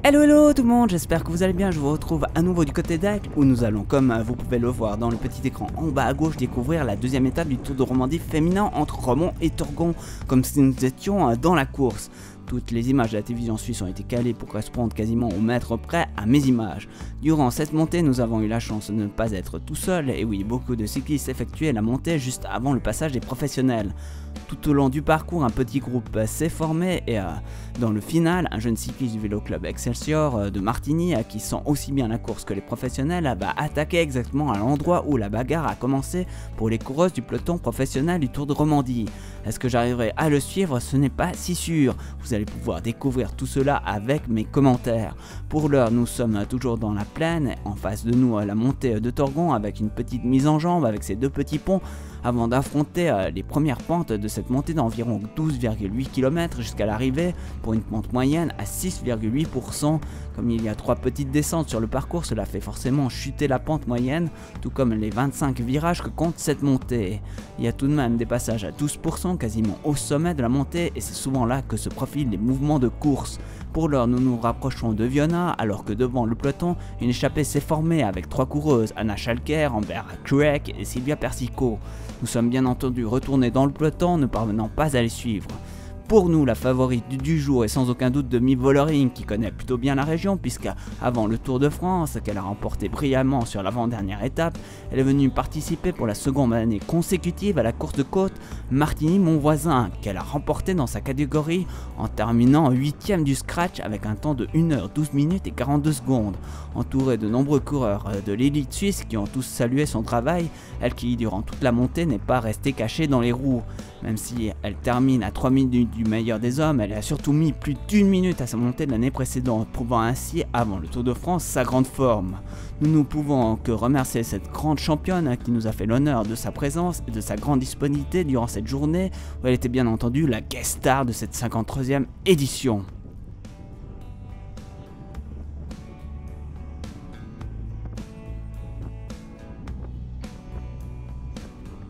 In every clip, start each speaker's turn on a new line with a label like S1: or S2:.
S1: Hello tout le monde, j'espère que vous allez bien. Je vous retrouve à nouveau du côté d'Aigle où nous allons, comme vous pouvez le voir dans le petit écran en bas à gauche, découvrir la deuxième étape du Tour de Romandie féminin entre Romont et Torgon, comme si nous étions dans la course. Toutes les images de la télévision suisse ont été calées pour correspondre quasiment au mètre près à mes images. Durant cette montée, nous avons eu la chance de ne pas être tout seuls, et oui, beaucoup de cyclistes effectuaient la montée juste avant le passage des professionnels. Tout au long du parcours, un petit groupe s'est formé et dans le final, un jeune cycliste du vélo club Excelsior de Martigny, qui sent aussi bien la course que les professionnels, va attaquer exactement à l'endroit où la bagarre a commencé pour les coureuses du peloton professionnel du Tour de Romandie. Est-ce que j'arriverai à le suivre? Ce n'est pas si sûr. Vous allez pouvoir découvrir tout cela avec mes commentaires. Pour l'heure, nous sommes toujours dans la plaine, en face de nous la montée de Torgon avec une petite mise en jambe avec ses deux petits ponts avant d'affronter les premières pentes de cette montée d'environ 12,8 km jusqu'à l'arrivée pour une pente moyenne à 6,8%. Comme il y a 3 petites descentes sur le parcours, cela fait forcément chuter la pente moyenne, tout comme les 25 virages que compte cette montée. Il y a tout de même des passages à 12% quasiment au sommet de la montée et c'est souvent là que se profilent les mouvements de course. Pour l'heure, nous nous rapprochons de Viona alors que devant le peloton, une échappée s'est formée avec 3 coureuses, Anna Schalker, Amber Cruek et Silvia Persico. Nous sommes bien entendu retournés dans le peloton, ne parvenant pas à les suivre. Pour nous, la favorite du jour est sans aucun doute Demi Vollering qui connaît plutôt bien la région puisque avant le Tour de France qu'elle a remporté brillamment sur l'avant-dernière étape, elle est venue participer pour la seconde année consécutive à la course de côte Martigny-Montvoisin qu'elle a remporté dans sa catégorie en terminant 8ème du scratch avec un temps de 1h12 minutes et 42 secondes. Entourée de nombreux coureurs de l'élite suisse qui ont tous salué son travail, elle qui durant toute la montée n'est pas restée cachée dans les roues. Même si elle termine à 3 minutes du meilleur des hommes, elle a surtout mis plus d'1 minute à sa montée de l'année précédente, prouvant ainsi avant le Tour de France sa grande forme. Nous ne pouvons que remercier cette grande championne qui nous a fait l'honneur de sa présence et de sa grande disponibilité durant cette journée où elle était bien entendu la guest star de cette 53e édition.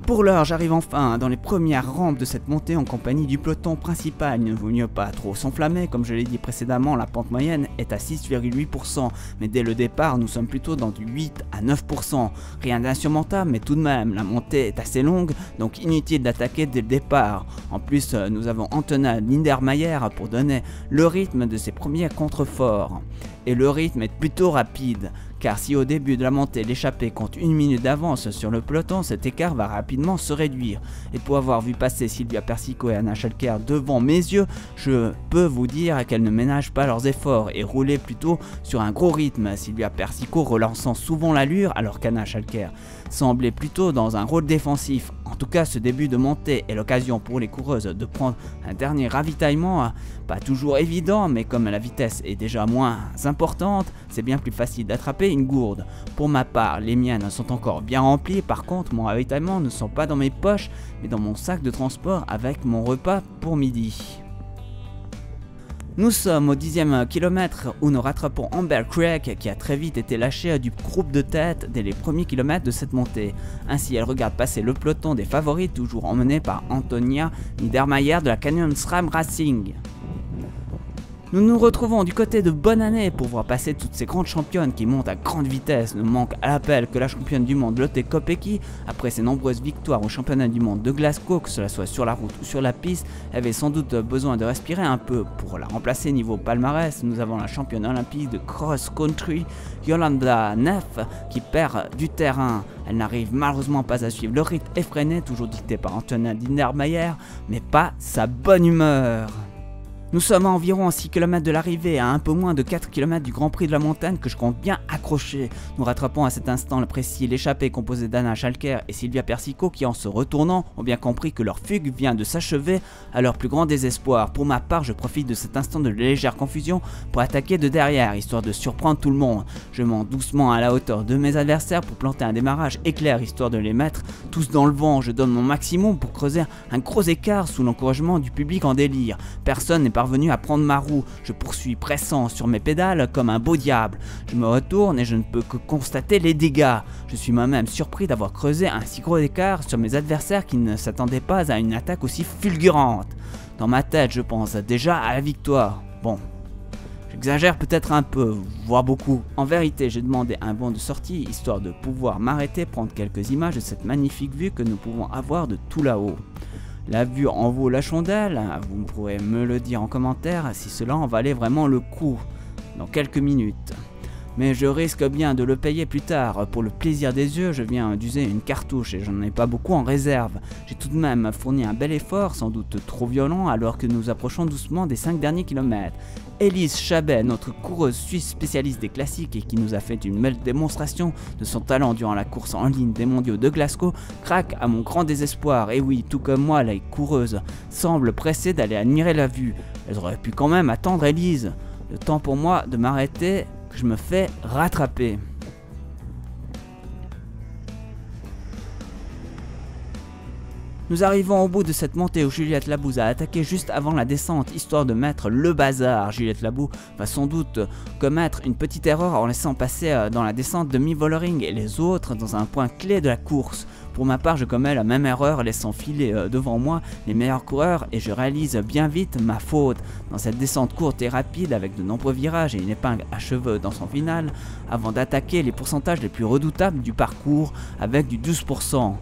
S1: Pour l'heure, j'arrive enfin dans les premières rampes de cette montée en compagnie du peloton principal. Il ne vaut mieux pas trop s'enflammer, comme je l'ai dit précédemment, la pente moyenne est à 6,8%, mais dès le départ, nous sommes plutôt dans du 8 à 9%. Rien d'insurmontable, mais tout de même, la montée est assez longue, donc inutile d'attaquer dès le départ. En plus, nous avons Antona Lindermayer pour donner le rythme de ses premiers contreforts. Et le rythme est plutôt rapide, car si au début de la montée l'échappée compte 1 minute d'avance sur le peloton, cet écart va rapidement se réduire. Et pour avoir vu passer Silvia Persico et Anna Schalker devant mes yeux, je peux vous dire qu'elles ne ménagent pas leurs efforts et roulaient plutôt sur un gros rythme, Silvia Persico relançant souvent l'allure alors qu'Anna Schalker semblait plutôt dans un rôle défensif. En tout cas, ce début de montée est l'occasion pour les coureuses de prendre un dernier ravitaillement, pas toujours évident, mais comme la vitesse est déjà moins importante, c'est bien plus facile d'attraper une gourde. Pour ma part, les miennes sont encore bien remplies, par contre mon ravitaillement ne sont pas dans mes poches, mais dans mon sac de transport avec mon repas pour midi. Nous sommes au 10e kilomètre où nous rattrapons Amber Cruek qui a très vite été lâchée du groupe de tête dès les premiers kilomètres de cette montée. Ainsi elle regarde passer le peloton des favorites toujours emmené par Antonia Niedermayer de la Canyon SRAM Racing. Nous nous retrouvons du côté de Bonne Année pour voir passer toutes ces grandes championnes qui montent à grande vitesse. Ne manque à l'appel que la championne du monde Lotte Kopecky, après ses nombreuses victoires au championnat du monde de Glasgow, que cela soit sur la route ou sur la piste, avait sans doute besoin de respirer un peu. Pour la remplacer niveau palmarès, nous avons la championne olympique de cross-country, Yolanda Neff, qui perd du terrain. Elle n'arrive malheureusement pas à suivre le rythme effréné, toujours dicté par Antonia Lindermayer, mais pas sa bonne humeur. Nous sommes à environ 6 km de l'arrivée, à un peu moins de 4 km du Grand Prix de la montagne que je compte bien accrocher. Nous rattrapons à cet instant précis l'échappée composée d'Anna Schalker et Silvia Persico qui en se retournant ont bien compris que leur fugue vient de s'achever à leur plus grand désespoir. Pour ma part, je profite de cet instant de légère confusion pour attaquer de derrière, histoire de surprendre tout le monde. Je monte doucement à la hauteur de mes adversaires pour planter un démarrage éclair, histoire de les mettre tous dans le vent. Je donne mon maximum pour creuser un gros écart sous l'encouragement du public en délire. Personne n'est parvenu à prendre ma roue, je poursuis pressant sur mes pédales comme un beau diable. Je me retourne et je ne peux que constater les dégâts. Je suis moi-même surpris d'avoir creusé un si gros écart sur mes adversaires qui ne s'attendaient pas à une attaque aussi fulgurante. Dans ma tête, je pense déjà à la victoire. Bon, J'exagère peut-être un peu, voire beaucoup. En vérité, j'ai demandé un banc de sortie, histoire de pouvoir m'arrêter, prendre quelques images de cette magnifique vue que nous pouvons avoir de tout là-haut. La vue en vaut la chandelle, vous pourrez me le dire en commentaire si cela en valait vraiment le coup, dans quelques minutes. Mais je risque bien de le payer plus tard. Pour le plaisir des yeux, je viens d'user une cartouche et j'en ai pas beaucoup en réserve. J'ai tout de même fourni un bel effort, sans doute trop violent, alors que nous approchons doucement des 5 derniers kilomètres. Élise Chabet, notre coureuse suisse spécialiste des classiques et qui nous a fait une belle démonstration de son talent durant la course en ligne des mondiaux de Glasgow, craque à mon grand désespoir. Et oui, tout comme moi, la coureuse semble pressée d'aller admirer la vue. Elle aurait pu quand même attendre Élise. Le temps pour moi de m'arrêter, que je me fais rattraper. Nous arrivons au bout de cette montée où Juliette Labouze a attaqué juste avant la descente, histoire de mettre le bazar. Juliette Labouze va sans doute commettre une petite erreur en laissant passer dans la descente demi-Vollering et les autres dans un point clé de la course. Pour ma part, je commets la même erreur, laissant filer devant moi les meilleurs coureurs et je réalise bien vite ma faute. Dans cette descente courte et rapide avec de nombreux virages et une épingle à cheveux dans son final, avant d'attaquer les pourcentages les plus redoutables du parcours avec du 12%.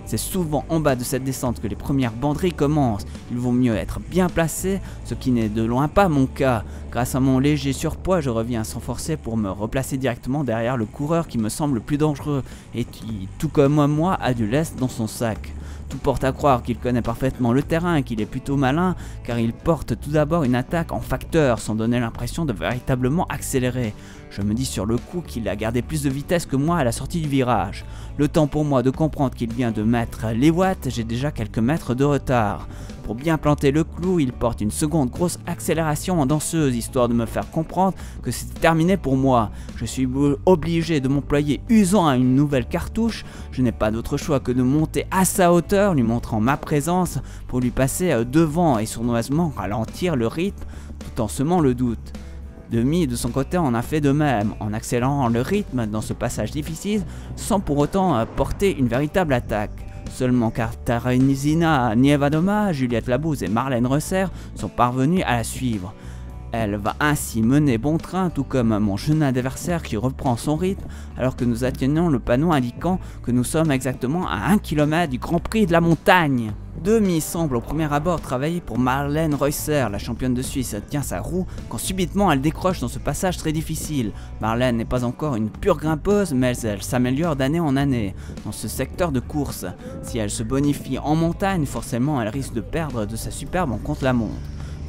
S1: C'est souvent en bas de cette descente que les premières banderies commencent. Il vaut mieux être bien placé, ce qui n'est de loin pas mon cas. Grâce à mon léger surpoids, je reviens sans forcer pour me replacer directement derrière le coureur qui me semble le plus dangereux et qui, tout comme moi, a du lest dans son sac. Tout porte à croire qu'il connaît parfaitement le terrain et qu'il est plutôt malin, car il porte tout d'abord une attaque en facteur sans donner l'impression de véritablement accélérer. Je me dis sur le coup qu'il a gardé plus de vitesse que moi à la sortie du virage. Le temps pour moi de comprendre qu'il vient de mettre les watts, j'ai déjà quelques mètres de retard. Pour bien planter le clou, il porte une seconde grosse accélération en danseuse, histoire de me faire comprendre que c'était terminé pour moi. Je suis obligé de m'employer usant à une nouvelle cartouche. Je n'ai pas d'autre choix que de monter à sa hauteur, lui montrant ma présence pour lui passer devant et sournoisement ralentir le rythme tout en semant le doute. Demi de son côté en a fait de même, en accélérant le rythme dans ce passage difficile sans pour autant porter une véritable attaque. Seulement Katarzyna Niewiadoma, Juliette Labouze et Marlène Reusser sont parvenues à la suivre. Elle va ainsi mener bon train, tout comme mon jeune adversaire qui reprend son rythme, alors que nous atteignons le panneau indiquant que nous sommes exactement à 1 km du Grand Prix de la montagne. Demi semble au premier abord travailler pour Marlène Reusser. La championne de Suisse tient sa roue quand subitement elle décroche dans ce passage très difficile. Marlène n'est pas encore une pure grimpeuse, mais elle s'améliore d'année en année dans ce secteur de course. Si elle se bonifie en montagne, forcément elle risque de perdre de sa superbe en contre-la-montre.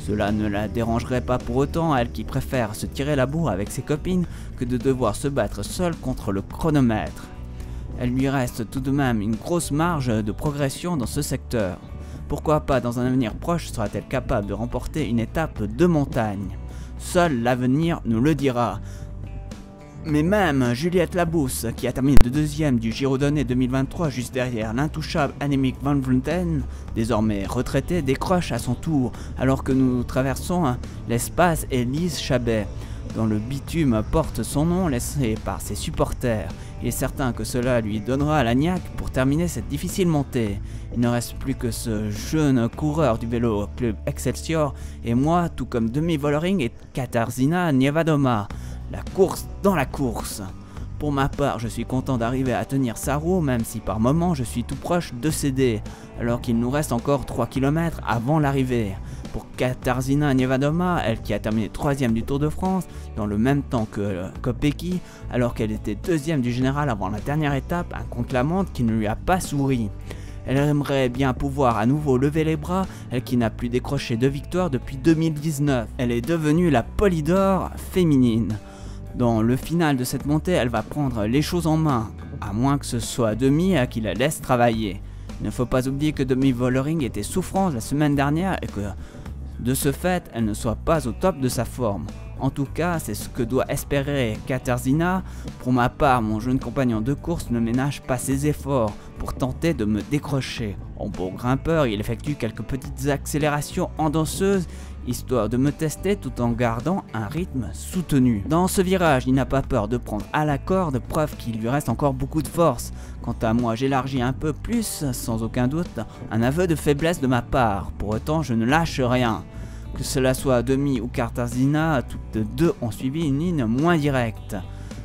S1: Cela ne la dérangerait pas pour autant, elle qui préfère se tirer la bourre avec ses copines que de devoir se battre seule contre le chronomètre. Elle lui reste tout de même une grosse marge de progression dans ce secteur. Pourquoi pas dans un avenir proche sera-t-elle capable de remporter une étape de montagne? Seul l'avenir nous le dira. Mais même Juliette Labouze, qui a terminé de deuxième du Giro Donné 2023 juste derrière l'intouchable Annemiek van Vleuten, désormais retraitée, décroche à son tour alors que nous traversons l'espace Élise Chabet, dont le bitume porte son nom laissé par ses supporters. Il est certain que cela lui donnera la niaque pour terminer cette difficile montée. Il ne reste plus que ce jeune coureur du vélo club Excelsior et moi, tout comme demi-Vollering et Katarzyna Niewiadoma. La course dans la course. Pour ma part, je suis content d'arriver à tenir sa roue, même si par moments je suis tout proche de céder, alors qu'il nous reste encore 3 km avant l'arrivée. Pour Katarzyna Niewiadoma, elle qui a terminé 3ème du Tour de France, dans le même temps que Kopecky, alors qu'elle était 2ème du général avant la dernière étape, un contre-la-montre qui ne lui a pas souri. Elle aimerait bien pouvoir à nouveau lever les bras, elle qui n'a plus décroché de victoire depuis 2019. Elle est devenue la Polydor féminine. Dans le final de cette montée, elle va prendre les choses en main, à moins que ce soit Demi qui la laisse travailler. Il ne faut pas oublier que demi-Vollering était souffrante la semaine dernière et que, de ce fait, elle ne soit pas au top de sa forme. En tout cas, c'est ce que doit espérer Katarzyna. Pour ma part, mon jeune compagnon de course ne ménage pas ses efforts pour tenter de me décrocher. En bon grimpeur, il effectue quelques petites accélérations en danseuse, histoire de me tester tout en gardant un rythme soutenu. Dans ce virage, il n'a pas peur de prendre à la corde, preuve qu'il lui reste encore beaucoup de force. Quant à moi, j'élargis un peu plus, sans aucun doute, un aveu de faiblesse de ma part. Pour autant, je ne lâche rien. Que cela soit Demi ou Katarzyna, toutes deux ont suivi une ligne moins directe.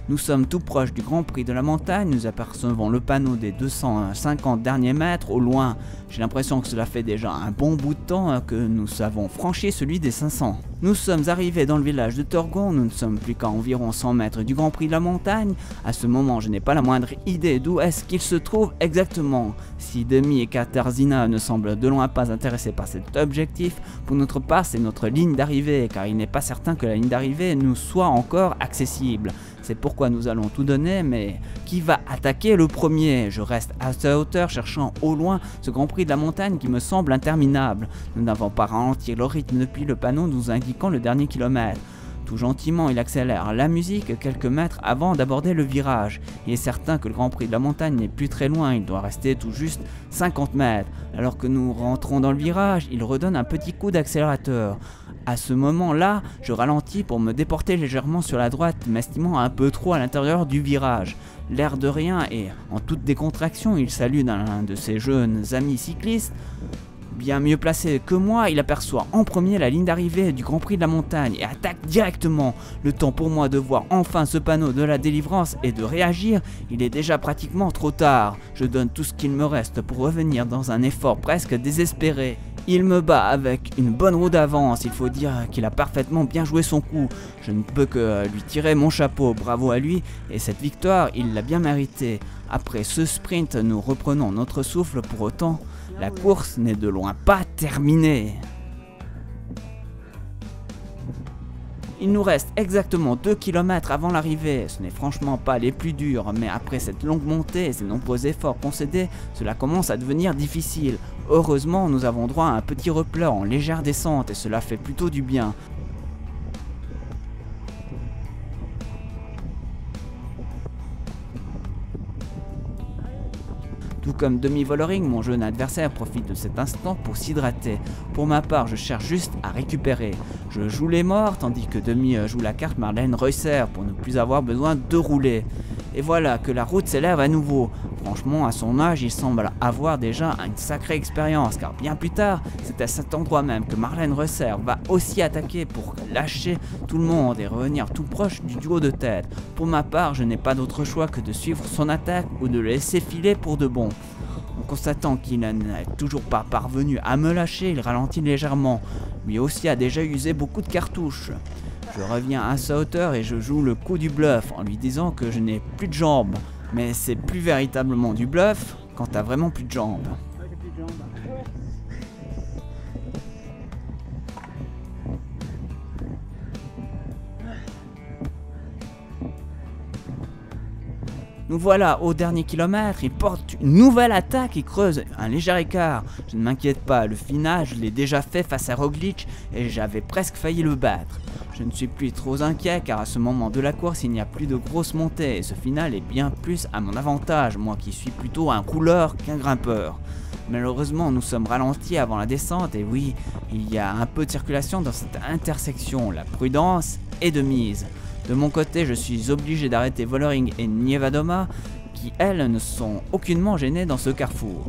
S1: Nous sommes tout proches du Grand Prix de la montagne, nous apercevons le panneau des 250 derniers mètres au loin. J'ai l'impression que cela fait déjà un bon bout de temps que nous avons franchi celui des 500. Nous sommes arrivés dans le village de Torgon, nous ne sommes plus qu'à environ 100 mètres du Grand Prix de la montagne. À ce moment, je n'ai pas la moindre idée d'où est-ce qu'il se trouve exactement. Si Demi et Katarzyna ne semblent de loin pas intéressés par cet objectif, pour notre part c'est notre ligne d'arrivée, car il n'est pas certain que la ligne d'arrivée nous soit encore accessible. C'est pourquoi nous allons tout donner, mais qui va attaquer le premier? Je reste à sa hauteur cherchant au loin ce Grand Prix de la montagne qui me semble interminable. Nous n'avons pas ralenti le rythme depuis le panneau nous indiquant le dernier kilomètre. Tout gentiment, il accélère la musique quelques mètres avant d'aborder le virage. Il est certain que le Grand Prix de la montagne n'est plus très loin, il doit rester tout juste 50 mètres. Alors que nous rentrons dans le virage, il redonne un petit coup d'accélérateur. À ce moment-là, je ralentis pour me déporter légèrement sur la droite, m'estimant un peu trop à l'intérieur du virage. L'air de rien et en toute décontraction, il salue d'un de ses jeunes amis cyclistes. Bien mieux placé que moi, il aperçoit en premier la ligne d'arrivée du Grand Prix de la montagne et attaque directement. Le temps pour moi de voir enfin ce panneau de la délivrance et de réagir, il est déjà pratiquement trop tard. Je donne tout ce qu'il me reste pour revenir dans un effort presque désespéré. Il me bat avec une bonne roue d'avance, il faut dire qu'il a parfaitement bien joué son coup. Je ne peux que lui tirer mon chapeau, bravo à lui, et cette victoire, il l'a bien méritée. Après ce sprint, nous reprenons notre souffle, pour autant, la course n'est de loin pas terminée. Il nous reste exactement 2 km avant l'arrivée, ce n'est franchement pas les plus durs, mais après cette longue montée et ces nombreux efforts concédés, cela commence à devenir difficile. Heureusement, nous avons droit à un petit repleur en légère descente et cela fait plutôt du bien. Tout comme Demi Vollering, mon jeune adversaire profite de cet instant pour s'hydrater. Pour ma part, je cherche juste à récupérer. Je joue les morts, tandis que Demi joue la carte Marlène Reusser pour ne plus avoir besoin de rouler. Et voilà que la route s'élève à nouveau. Franchement, à son âge, il semble avoir déjà une sacrée expérience, car bien plus tard, c'est à cet endroit même que Marlène Reusser va aussi attaquer pour lâcher tout le monde et revenir tout proche du duo de tête. Pour ma part, je n'ai pas d'autre choix que de suivre son attaque ou de le laisser filer pour de bon. En constatant qu'il n'est toujours pas parvenu à me lâcher, il ralentit légèrement. Lui aussi a déjà usé beaucoup de cartouches. Je reviens à sa hauteur et je joue le coup du bluff en lui disant que je n'ai plus de jambes. Mais c'est plus véritablement du bluff quand t'as vraiment plus de jambes. Nous voilà au dernier kilomètre, il porte une nouvelle attaque et creuse un léger écart. Je ne m'inquiète pas, le final je l'ai déjà fait face à Roglic et j'avais presque failli le battre. Je ne suis plus trop inquiet car à ce moment de la course il n'y a plus de grosses montées et ce final est bien plus à mon avantage, moi qui suis plutôt un rouleur qu'un grimpeur. Malheureusement nous sommes ralentis avant la descente et oui, il y a un peu de circulation dans cette intersection, la prudence est de mise. De mon côté, je suis obligé d'arrêter Vollering et Niewiadoma, qui elles ne sont aucunement gênées dans ce carrefour.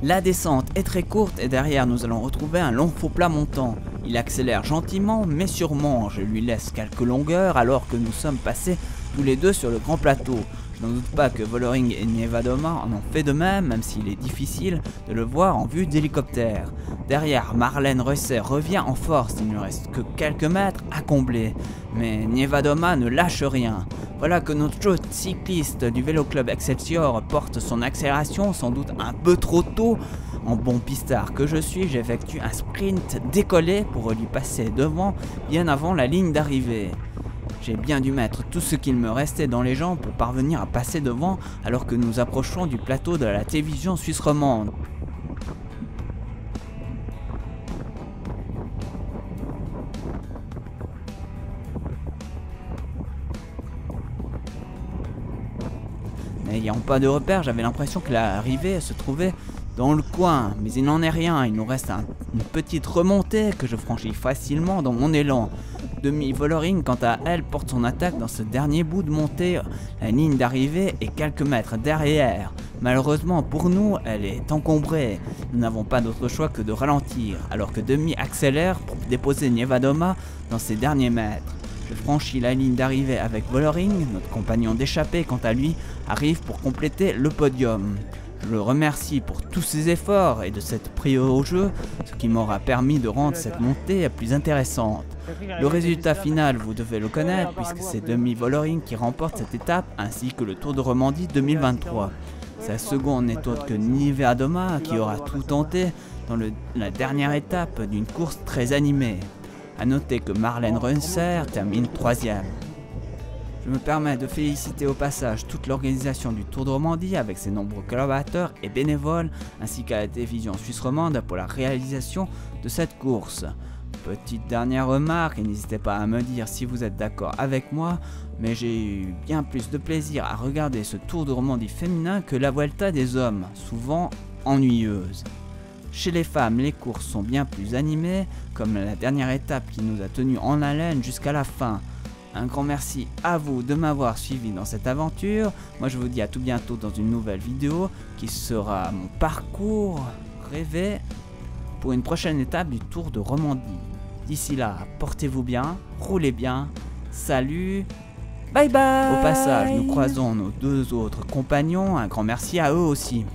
S1: La descente est très courte et derrière nous allons retrouver un long faux plat montant. Il accélère gentiment mais sûrement, je lui laisse quelques longueurs alors que nous sommes passés tous les deux sur le grand plateau. Je n'en doute pas que Vollering et Niewiadoma en ont fait de même s'il est difficile de le voir en vue d'hélicoptère. Derrière, Marlène Reusser revient en force, il ne reste que quelques mètres à combler. Mais Niewiadoma ne lâche rien. Voilà que notre jeune cycliste du Vélo Club Excelsior porte son accélération sans doute un peu trop tôt. En bon pistard que je suis, j'effectue un sprint décollé pour lui passer devant bien avant la ligne d'arrivée. J'ai bien dû mettre tout ce qu'il me restait dans les jambes pour parvenir à passer devant alors que nous approchons du plateau de la télévision suisse romande. N'ayant pas de repère, j'avais l'impression que l'arrivée se trouvait dans le coin, mais il n'en est rien, il nous reste une petite remontée que je franchis facilement dans mon élan. Demi Vollering, quant à elle, porte son attaque dans ce dernier bout de montée, la ligne d'arrivée est quelques mètres derrière. Malheureusement pour nous, elle est encombrée. Nous n'avons pas d'autre choix que de ralentir, alors que Demi accélère pour déposer Nevadoma dans ses derniers mètres. Je franchis la ligne d'arrivée avec Vollering, notre compagnon d'échappée quant à lui arrive pour compléter le podium. Je le remercie pour tous ses efforts et de s'être pris au jeu, ce qui m'aura permis de rendre cette montée plus intéressante. Le résultat final, vous devez le connaître puisque c'est Demi Vollering qui remporte cette étape ainsi que le Tour de Romandie 2023. Sa seconde n'est autre que Nevadoma qui aura tout tenté dans la dernière étape d'une course très animée. A noter que Marlène Reusser termine 3e. Je me permets de féliciter au passage toute l'organisation du Tour de Romandie avec ses nombreux collaborateurs et bénévoles ainsi qu'à la télévision suisse romande pour la réalisation de cette course. Petite dernière remarque, et n'hésitez pas à me dire si vous êtes d'accord avec moi, mais j'ai eu bien plus de plaisir à regarder ce Tour de Romandie féminin que la Vuelta des hommes, souvent ennuyeuse. Chez les femmes, les courses sont bien plus animées, comme la dernière étape qui nous a tenus en haleine jusqu'à la fin. Un grand merci à vous de m'avoir suivi dans cette aventure. Moi je vous dis à tout bientôt dans une nouvelle vidéo qui sera mon parcours rêvé pour une prochaine étape du Tour de Romandie. D'ici là, portez-vous bien, roulez bien, salut, bye bye. Au passage, nous croisons nos deux autres compagnons, un grand merci à eux aussi.